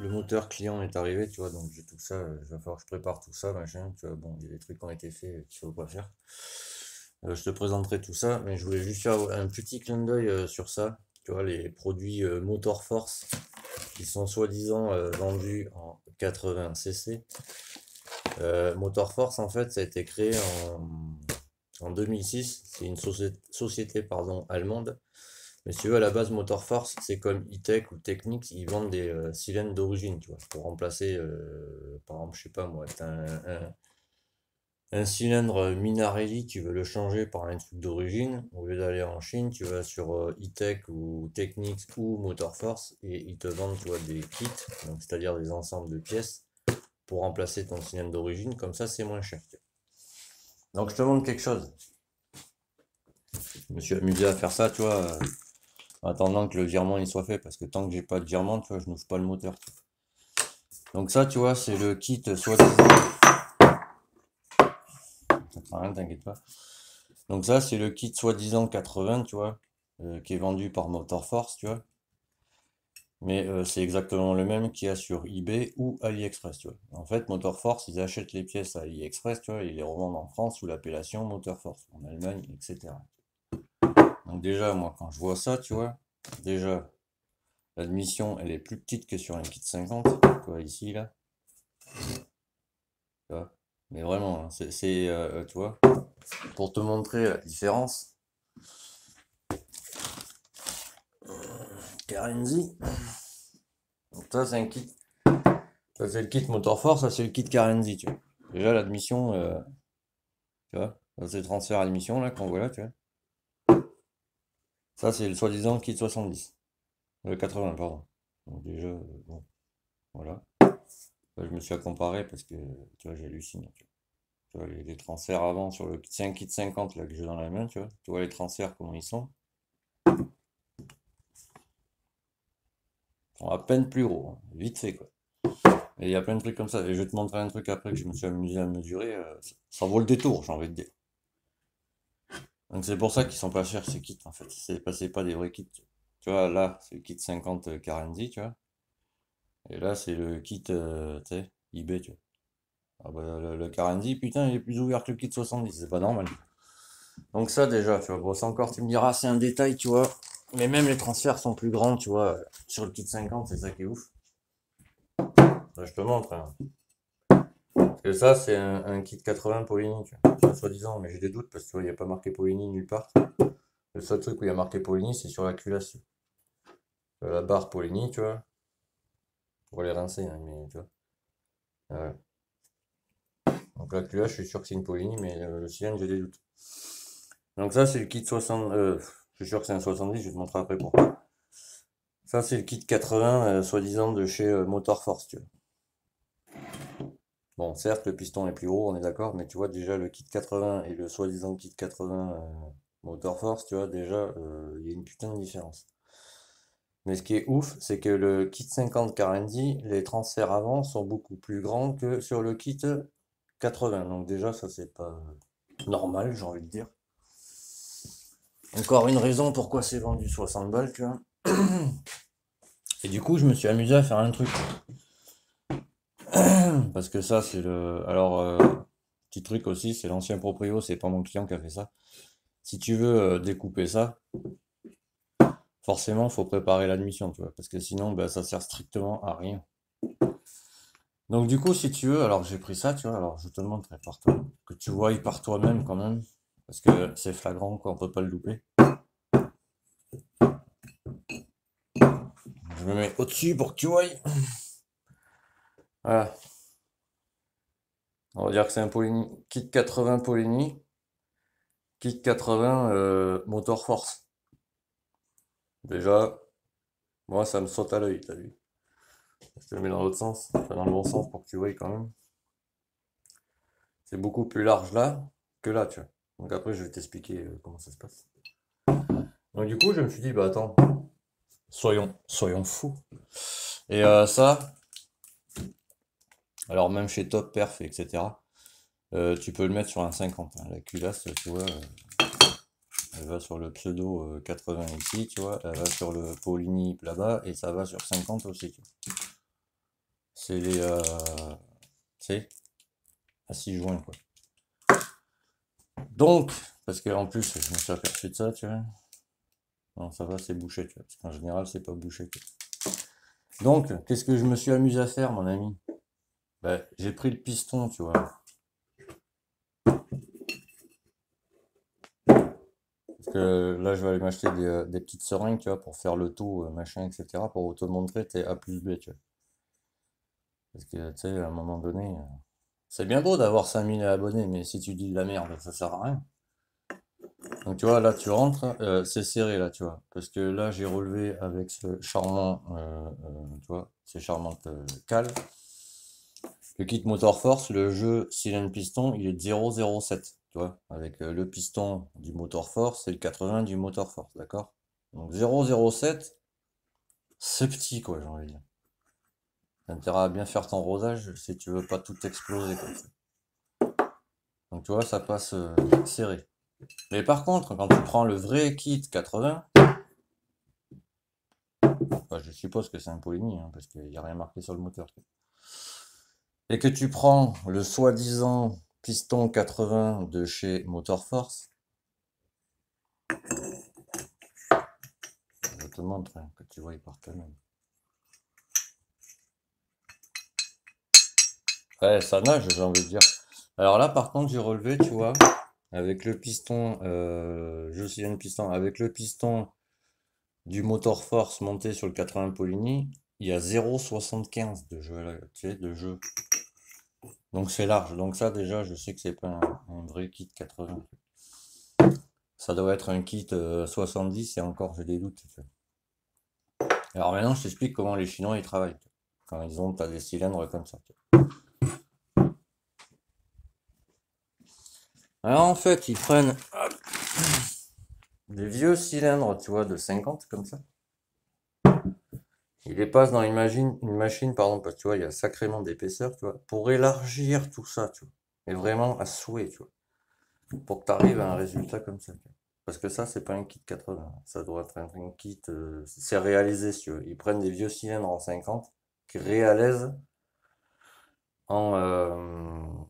le moteur client est arrivé, tu vois, donc j'ai tout ça, il va falloir que je prépare tout ça, machin, tu vois, bon, il y a des trucs qui ont été faits qu'il faut pas faire. Je te présenterai tout ça, mais je voulais juste faire un petit clin d'œil sur ça, tu vois, les produits Motor Force, qui sont soi-disant vendus en 80 cc. Motor Force, en fait, ça a été créé en 2006, c'est une société pardon, allemande. Mais si tu veux, à la base, Motor Force, c'est comme E-Tech ou Technics, ils vendent des cylindres d'origine, tu vois, pour remplacer, par exemple, je sais pas moi, t'as un cylindre Minarelli, tu veux le changer par un truc d'origine, au lieu d'aller en Chine, tu vas sur E-Tech ou Technics ou Motor Force, et ils te vendent, tu vois, des kits, donc c'est-à-dire des ensembles de pièces, pour remplacer ton cylindre d'origine, comme ça c'est moins cher. Donc je te montre quelque chose. Je me suis amusé à faire ça, tu vois, en attendant que le virement il soit fait, parce que tant que j'ai pas de virement, tu vois, je n'ouvre pas le moteur. Donc ça, tu vois, c'est le kit soi-disant. Ça sert à rien, t'inquiète pas. Donc ça, c'est le kit soi-disant 80, tu vois, qui est vendu par Motor Force, tu vois. Mais c'est exactement le même qu'il y a sur eBay ou AliExpress, tu vois. En fait, Motor Force, ils achètent les pièces à AliExpress, tu vois, et ils les revendent en France sous l'appellation Motor Force, en Allemagne, etc. Donc déjà, moi, quand je vois ça, tu vois, déjà, l'admission, elle est plus petite que sur un kit 50, tu vois, ici, là. Tu vois. Mais vraiment, hein, tu vois, pour te montrer la différence. Karenzi. Donc ça, c'est un kit. Ça, c'est le kit Motor Force, ça, c'est le kit Karenzi, tu vois. Déjà, l'admission, tu vois, ça, c'est le transfert à admission, là, qu'on voit là, tu vois. Ça, c'est le soi-disant kit 70. Le 80, pardon. Donc déjà, bon, voilà. Là, je me suis à comparer parce que, tu vois, j'ai halluciné, tu vois. Tu vois, les transferts avant sur le kit, c'est un kit 50, là, que j'ai dans la main, tu vois. Tu vois les transferts, comment ils sont. Ils sont à peine plus gros, hein. Vite fait, quoi. Et il y a plein de trucs comme ça. Et je vais te montrer un truc après que je me suis amusé à mesurer. Ça vaut le détour, j'ai envie de dire. Donc c'est pour ça qu'ils sont pas chers ces kits en fait. C'est pas des vrais kits. Tu vois, là, c'est le kit 50 Karenzi, tu vois. Et là, c'est le kit, tu sais, eBay, tu vois. Ah bah, le Karenzi, putain, il est plus ouvert que le kit 70, c'est pas normal. Donc ça déjà, tu vois, bon, ça encore, tu me diras, c'est un détail, tu vois. Mais même les transferts sont plus grands, tu vois. Sur le kit 50, c'est ça qui est ouf. Là, je te montre, hein. Parce que ça, c'est un kit 80 Polini, tu vois. Soi-disant, mais j'ai des doutes parce que tu vois, il n'y a pas marqué Polini nulle part. Le seul truc où il y a marqué Polini, c'est sur la culasse. La barre Polini, tu vois. Pour les rincer, hein, mais tu vois. Ouais. Donc la culasse, je suis sûr que c'est une Polini, mais le cylindre, j'ai des doutes. Donc ça, c'est le kit 60. Je suis sûr que c'est un 70, je vais te montrer après pourquoi. Ça, c'est le kit 80, soi-disant de chez Motor Force, tu vois. Bon, certes, le piston est plus gros, on est d'accord, mais tu vois déjà le kit 80 et le soi-disant kit 80 Motor Force, tu vois, déjà, il y a une putain de différence. Mais ce qui est ouf, c'est que le kit 50 Karenzi, les transferts avant sont beaucoup plus grands que sur le kit 80. Donc déjà, ça c'est pas normal, j'ai envie de dire. Encore une raison pourquoi c'est vendu 60 balles, tu vois. Et du coup, je me suis amusé à faire un truc. Parce que ça, c'est le... Alors, petit truc aussi, c'est l'ancien proprio, c'est pas mon client qui a fait ça. Si tu veux découper ça, forcément, faut préparer l'admission, tu vois. Parce que sinon, bah, ça sert strictement à rien. Donc du coup, si tu veux, alors j'ai pris ça, tu vois, alors je te le montrerai par toi, que tu vois par toi-même quand même, parce que c'est flagrant, quoi, on peut pas le louper. Je me mets au-dessus pour que tu vois. Voilà, on va dire que c'est un Polini, kit 80 Polini, kit 80 Motor Force. Déjà, moi ça me saute à l'œil, t'as vu. Je te le mets dans l'autre sens, enfin dans le bon sens pour que tu vois quand même. C'est beaucoup plus large là que là, tu vois. Donc après, je vais t'expliquer comment ça se passe. Donc du coup, je me suis dit, bah attends, soyons fous. Et ça, alors même chez Top Perf, etc., tu peux le mettre sur un 50, hein. La culasse, tu vois, elle va sur le pseudo 80 ici, tu vois, elle va sur le Polini là-bas, et ça va sur 50 aussi, tu vois. c'est les... c'est à 6 joints, quoi. Donc, parce qu'en plus, je me suis aperçu de ça, tu vois. Non, ça va, c'est bouché, tu vois. Parce qu'en général, c'est pas bouché. Donc, qu'est-ce que je me suis amusé à faire, mon ami? Ben, j'ai pris le piston, tu vois. Parce que là, je vais aller m'acheter des petites seringues, tu vois, pour faire le tout, machin, etc. Pour te montrer tes A plus B, tu vois. Parce que, tu sais, à un moment donné, c'est bien beau d'avoir 5000 abonnés, mais si tu dis de la merde, ça sert à rien. Donc, tu vois, là, tu rentres, c'est serré, là, tu vois. Parce que là, j'ai relevé avec ce charmant, tu vois, ces charmantes cales. Le kit Motor Force, le jeu cylindre piston, il est de 0,07, tu vois, avec le piston du Motor Force et le 80 du Motor Force, d'accord? Donc 0,07, c'est petit, quoi, j'ai envie de dire. T'as intérêt à bien faire ton rodage si tu veux pas tout exploser comme ça. Donc tu vois, ça passe serré. Mais par contre, quand tu prends le vrai kit 80, bah, je suppose que c'est un Polini, hein, parce qu'il n'y a rien marqué sur le moteur. Et que tu prends le soi-disant piston 80 de chez Motor Force, je te montre hein, que tu vois par toi-même. Ouais, ça nage, j'ai envie de dire. Alors là, par contre, j'ai relevé, tu vois, avec le piston, je suis un piston, avec le piston du Motor Force monté sur le 80 Polini, il y a 0,75 de jeu, là, tu sais, de jeu. Donc c'est large. Donc ça, déjà, je sais que c'est pas un vrai kit 80. Ça doit être un kit 70 et encore, j'ai des doutes. Tu sais. Alors maintenant, je t'explique comment les Chinois ils travaillent. Quand ils ont, t'as des cylindres comme ça. Alors en fait, ils prennent des vieux cylindres, tu vois, de 50 comme ça. Ils les passent dans une machine, pardon, parce que tu vois, il y a sacrément d'épaisseur, tu vois, pour élargir tout ça, tu vois. Et vraiment à souhait, tu vois. Pour que tu arrives à un résultat comme ça. Tu vois. Parce que ça, c'est pas un kit 80. Ça doit être un kit. C'est réalisé, si tu veux. Ils prennent des vieux cylindres en 50, qui réalisent en,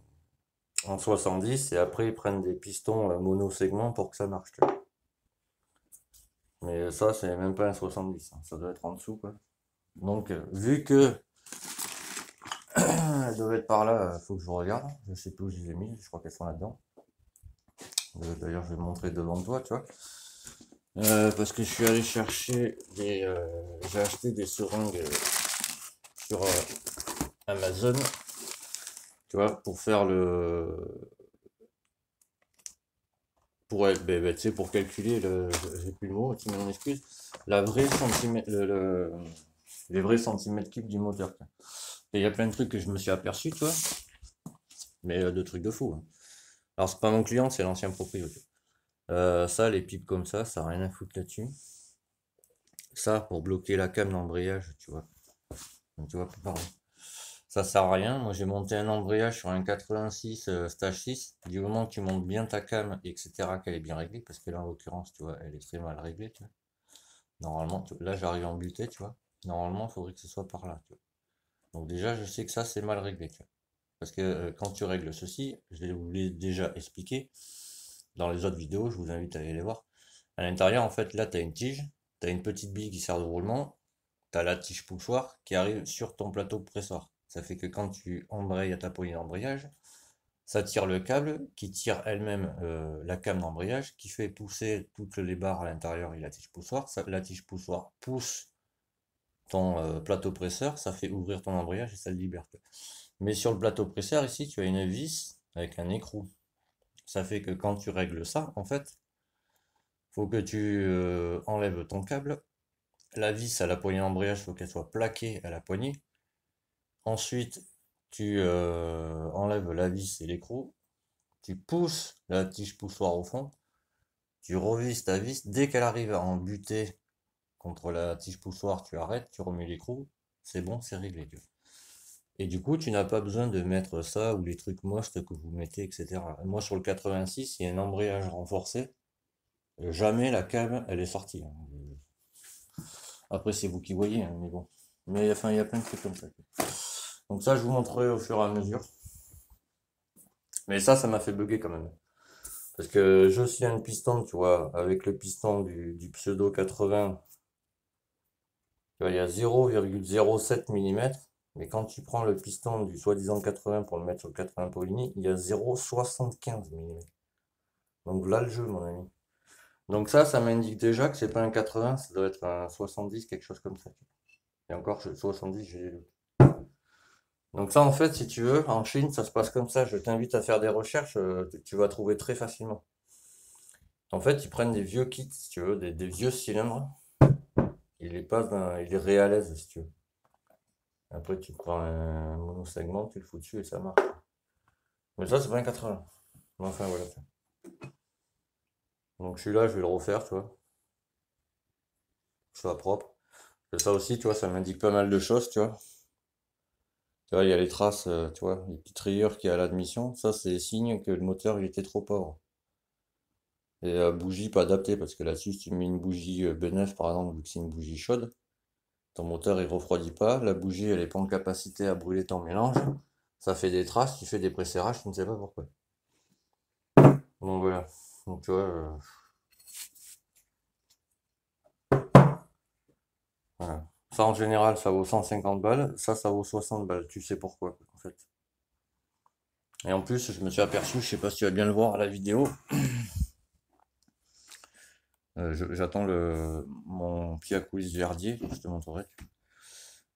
en 70, et après, ils prennent des pistons monosegments pour que ça marche, tu vois. Mais ça, c'est même pas un 70, hein. Ça doit être en dessous, quoi. Donc, vu que elles doivent être par là, faut que je regarde. Je sais plus où je les ai mis, je crois qu'elles sont là-dedans. D'ailleurs, je vais montrer devant toi, tu vois. Parce que je suis allé chercher des. J'ai acheté des seringues sur Amazon, tu vois, pour faire le. Pour, tu sais, pour calculer le. J'ai plus le mot, tu m'en excuses. La vraie centimètre. Les vrais centimètres cubes du moteur. Et il y a plein de trucs que je me suis aperçu, tu vois. Mais de trucs de fou. Hein. Alors, c'est pas mon client, c'est l'ancien propriétaire. Ça, les pipes comme ça n'a rien à foutre là-dessus. Ça, pour bloquer la cam d'embrayage, tu vois. Donc, tu vois, pardon. Ça sert à rien. Moi, j'ai monté un embrayage sur un 86 stage 6. Du moment que tu montes bien ta cam, etc., qu'elle est bien réglée, parce que là, en l'occurrence, tu vois, elle est très mal réglée, tu vois. Normalement, là, j'arrive en butée, tu vois. Normalement, il faudrait que ce soit par là, tu vois. Donc, déjà, je sais que ça, c'est mal réglé, tu vois. Parce que quand tu règles ceci, je vous l'ai déjà expliqué dans les autres vidéos, je vous invite à aller les voir. À l'intérieur, en fait, là, tu as une tige, tu as une petite bille qui sert de roulement, tu as la tige poussoir qui arrive sur ton plateau pressoir. Ça fait que quand tu embrayes à ta poignée d'embrayage, ça tire le câble qui tire elle-même la came d'embrayage qui fait pousser toutes les barres à l'intérieur et la tige poussoir. La tige poussoir pousse ton plateau presseur, ça fait ouvrir ton embrayage et ça le libère. Mais sur le plateau presseur, ici, tu as une vis avec un écrou. Ça fait que quand tu règles ça, en fait, faut que tu enlèves ton câble. La vis à la poignée d'embrayage, faut qu'elle soit plaquée à la poignée. Ensuite, tu enlèves la vis et l'écrou. Tu pousses la tige poussoir au fond. Tu revisses ta vis. Dès qu'elle arrive à en buter contre la tige poussoir, tu arrêtes, tu remets l'écrou. C'est bon, c'est réglé. Et du coup, tu n'as pas besoin de mettre ça ou les trucs moches que vous mettez, etc. Moi, sur le 86, il y a un embrayage renforcé. Jamais la came, elle est sortie. Hein. Après, c'est vous qui voyez, hein, mais bon. Mais enfin, il y a plein de trucs comme ça. Donc ça, je vous montrerai au fur et à mesure. Mais ça m'a fait bugger quand même. Parce que j'ai aussi un piston, tu vois, avec le piston du pseudo 80, tu vois, il y a 0,07 mm. Mais quand tu prends le piston du soi-disant 80 pour le mettre sur le 80 Polini, il y a 0,75 mm. Donc là le jeu, mon ami. Donc ça m'indique déjà que c'est pas un 80, ça doit être un 70, quelque chose comme ça. Et encore, 70, j'ai des doutes. Donc ça, en fait, si tu veux, en Chine, ça se passe comme ça. Je t'invite à faire des recherches, tu vas trouver très facilement. En fait, ils prennent des vieux kits, si tu veux, des vieux cylindres, ils les passent ils les réalisent, si tu veux. Après, tu prends un monosegment, tu le fous dessus et ça marche. Mais ça, c'est pas un 80. Mais enfin, voilà. Donc celui-là, je vais le refaire, tu vois, que ce soit propre. Et ça aussi, tu vois, ça m'indique pas mal de choses, tu vois. Tu vois, il y a les traces, tu vois, les petites rayures qu'il y a à l'admission. Ça, c'est signe que le moteur, il était trop pauvre. Et bougie pas adaptée, parce que là-dessus, si tu mets une bougie B9, par exemple, vu que c'est une bougie chaude, ton moteur, il refroidit pas. La bougie, elle est pas en capacité à brûler ton mélange. Ça fait des traces, tu fais des presserrages, tu ne sais pas pourquoi. Donc voilà. Donc tu vois, voilà. Ça, en général, ça vaut 150 balles. Ça vaut 60 balles. Tu sais pourquoi, en fait. Et en plus, je me suis aperçu, je sais pas si tu vas bien le voir à la vidéo, j'attends mon pied à coulisses verdier, je te montrerai.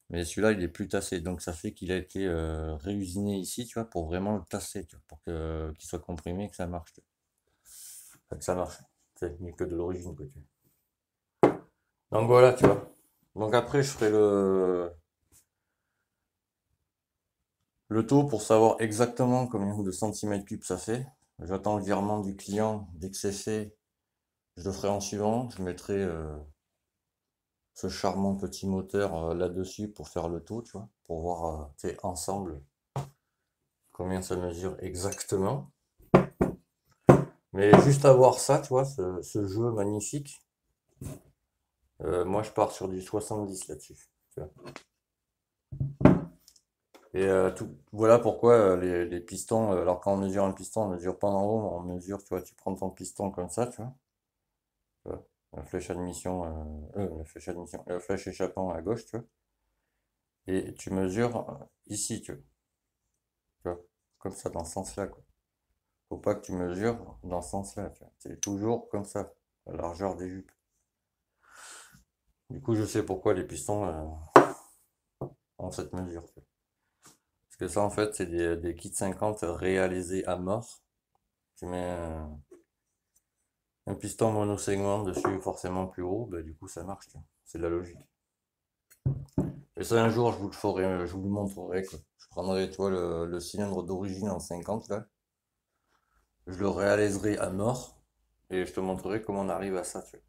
Mais celui-là, il est plus tassé, donc ça fait qu'il a été réusiné ici, tu vois, pour vraiment le tasser, tu vois, pour qu'il soit comprimé et que ça marche. Tu vois. Enfin, que ça marche. C'est mieux que de l'origine, quoi, tu vois. Donc voilà, tu vois. Donc après, je ferai le taux pour savoir exactement combien de centimètres cubes ça fait. J'attends le virement du client. Dès que c'est fait, je le ferai en suivant. Je mettrai ce charmant petit moteur là-dessus pour faire le taux, tu vois, pour voir ensemble combien ça mesure exactement. Mais juste à voir ça, tu vois, ce jeu magnifique, moi je pars sur du 70 là-dessus. Tu vois. Et voilà pourquoi les pistons, alors quand on mesure un piston, on mesure pas en haut, on mesure, tu vois, tu prends ton piston comme ça, tu vois, la flèche admission, la flèche échappant à gauche, tu vois, et tu mesures ici, tu vois, comme ça, dans ce sens-là, quoi. Faut pas que tu mesures dans ce sens-là, tu vois. C'est toujours comme ça, la largeur des jupes. Du coup, je sais pourquoi les pistons ont cette mesure, tu vois. Parce que ça, en fait, c'est des kits 50 réalisés à mort. Tu mets un piston monosegment dessus, forcément plus haut, bah, du coup, ça marche, tu vois. C'est de la logique. Et ça, un jour, je vous le ferai, je vous le montrerai, quoi. Je prendrai, tu vois, le cylindre d'origine en 50, là. Je le réaliserai à mort. Et je te montrerai comment on arrive à ça, tu vois.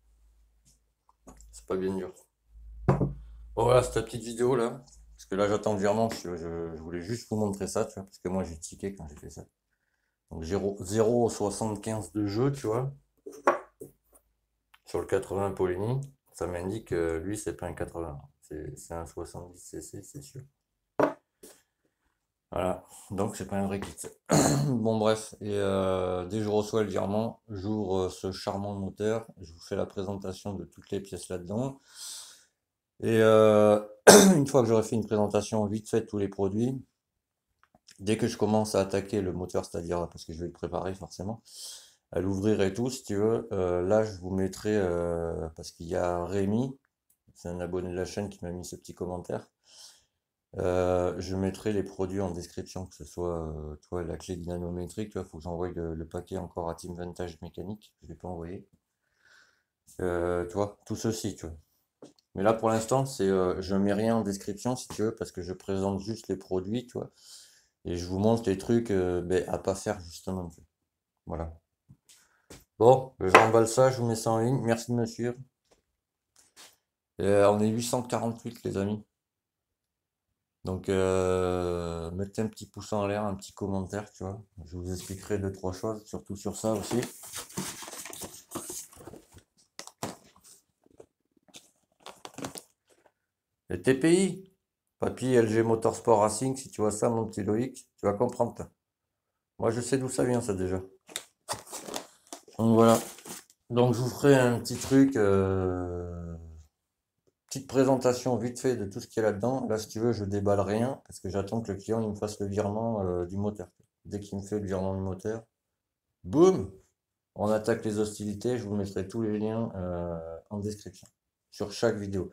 C'est pas bien dur. Bon, voilà, cette petite vidéo là. Parce que là, j'attends le virement. Je voulais juste vous montrer ça, tu vois. Parce que moi, j'ai tiqué quand j'ai fait ça. Donc, 0,75 de jeu, tu vois. Sur le 80 Polini. Ça m'indique que lui, c'est pas un 80. C'est un 70 cc, c'est sûr. Voilà. Donc, c'est pas un vrai kit. Bon, bref. Et dès que je reçois le virement, j'ouvre ce charmant moteur. Je vous fais la présentation de toutes les pièces là-dedans. Et une fois que j'aurai fait une présentation vite faite de tous les produits, dès que je commence à attaquer le moteur, c'est-à-dire parce que je vais le préparer forcément, à l'ouvrir et tout, si tu veux, là je vous mettrai, parce qu'il y a Rémi, c'est un abonné de la chaîne qui m'a mis ce petit commentaire, je mettrai les produits en description, que ce soit tu vois, la clé dynanométrique, il faut que j'envoie le paquet encore à Team Vantage Mécanique, je ne l'ai pas envoyé. Tu vois, tout ceci, tu vois. Mais là, pour l'instant, je mets rien en description, si tu veux, parce que je présente juste les produits, tu vois. Et je vous montre les trucs ben, à pas faire, justement. Tu vois. Voilà. Bon, je remballe ça, je vous mets ça en ligne. Merci de me suivre. Et, on est 848, les amis. Donc, mettez un petit pouce en l'air, un petit commentaire, tu vois. Je vous expliquerai deux, trois choses, surtout sur ça aussi. Les TPI, Papy LG Motorsport Racing, si tu vois ça, mon petit Loïc, tu vas comprendre, toi. Moi, je sais d'où ça vient, ça, déjà. Donc, voilà. Donc, je vous ferai un petit truc, petite présentation vite fait de tout ce qu'il y a là-dedans. Là, si tu veux, je déballe rien, parce que j'attends que le client il me fasse le virement du moteur. Dès qu'il me fait le virement du moteur, boum, on attaque les hostilités. Je vous mettrai tous les liens en description, sur chaque vidéo.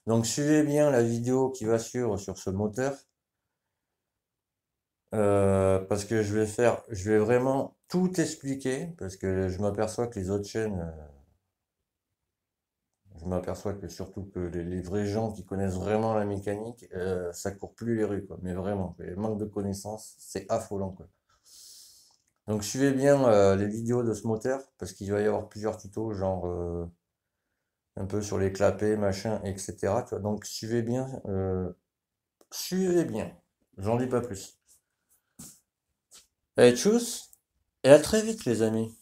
Donc, suivez bien la vidéo qui va suivre sur ce moteur. Parce que je vais vraiment tout expliquer, parce que je m'aperçois que les autres chaînes, je m'aperçois que surtout que les vrais gens qui connaissent vraiment la mécanique, ça court plus les rues, quoi. Mais vraiment, le manque de connaissances, c'est affolant, quoi. Donc suivez bien les vidéos de ce moteur, parce qu'il va y avoir plusieurs tutos, genre un peu sur les clapets, machin, etc. Tu vois. Donc suivez bien. J'en dis pas plus. Allez, tchuss, et à très vite, les amis.